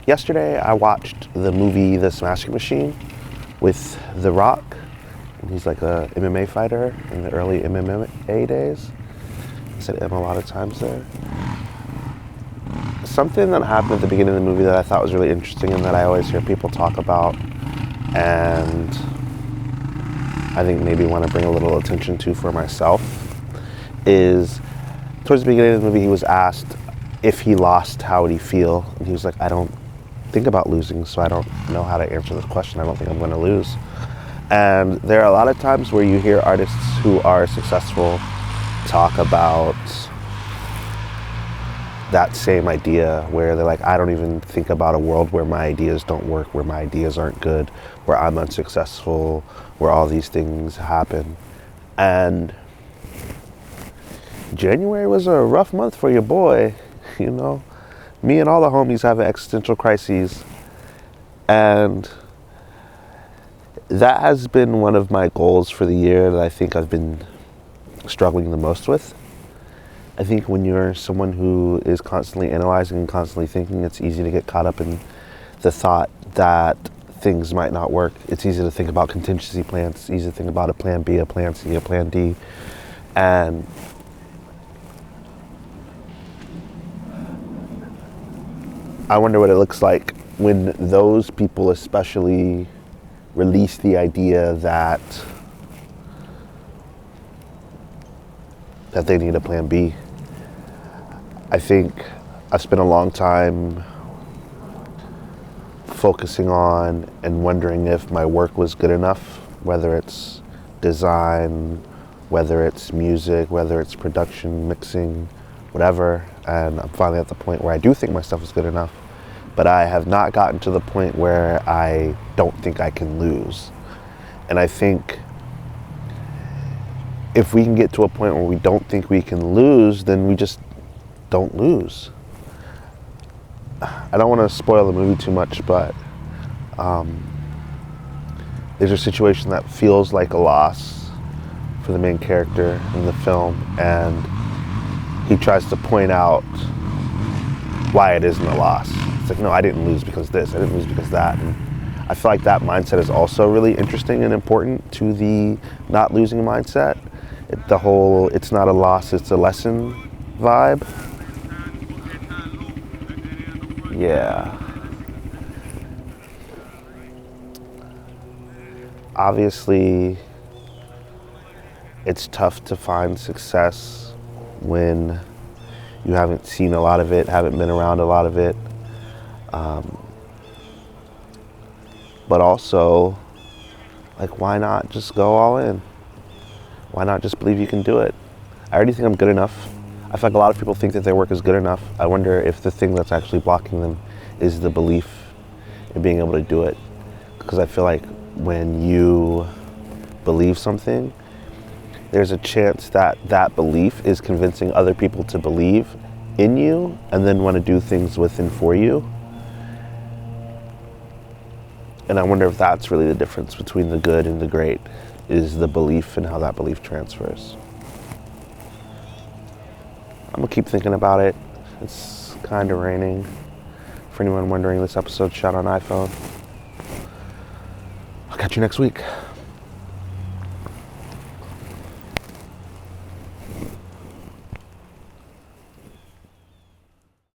Yesterday, I watched the movie The Smashing Machine with The Rock. He's like a MMA fighter in the early MMA days. I said M a lot of times there. Something that happened at the beginning of the movie that I thought was really interesting and that I always hear people talk about, and I think maybe want to bring a little attention to for myself, is towards the beginning of the movie he was asked if he lost, how would he feel? And he was like, I don't think about losing, so I don't know how to answer this question. I don't think I'm going to lose. And there are a lot of times where you hear artists who are successful talk about that same idea, where they're like, I don't even think about a world where my ideas don't work, where my ideas aren't good, where I'm unsuccessful, where all these things happen. And January was a rough month for your boy, you know. Me and all the homies have existential crises, and that has been one of my goals for the year that I think I've been struggling the most with. I think when you're someone who is constantly analyzing and constantly thinking, it's easy to get caught up in the thought that things might not work. It's easy to think about contingency plans. It's easy to think about a plan B, a plan C, a plan D. And I wonder what it looks like when those people especially release the idea that they need a plan B. I think I spent a long time focusing on and wondering if my work was good enough, whether it's design, whether it's music, whether it's production, mixing, whatever. And I'm finally at the point where I do think my stuff is good enough, but I have not gotten to the point where I don't think I can lose. And I think if we can get to a point where we don't think we can lose, then we just don't lose. I don't want to spoil the movie too much, but there's a situation that feels like a loss for the main character in the film, and he tries to point out why it isn't a loss. It's like, no, I didn't lose because this, I didn't lose because that. And I feel like that mindset is also really interesting and important to the not losing mindset. The whole, it's not a loss, it's a lesson vibe. Yeah. Obviously, it's tough to find success when you haven't seen a lot of it, haven't been around a lot of it. But also, like, why not just go all in? Why not just believe you can do it? I already think I'm good enough. I feel like a lot of people think that their work is good enough. I wonder if the thing that's actually blocking them is the belief in being able to do it. Because I feel like when you believe something, there's a chance that that belief is convincing other people to believe in you and then want to do things with and for you. And I wonder if that's really the difference between the good and the great, is the belief and how that belief transfers. I'm gonna keep thinking about it. It's kind of raining. For anyone wondering, this episode's shot on iPhone. I'll catch you next week.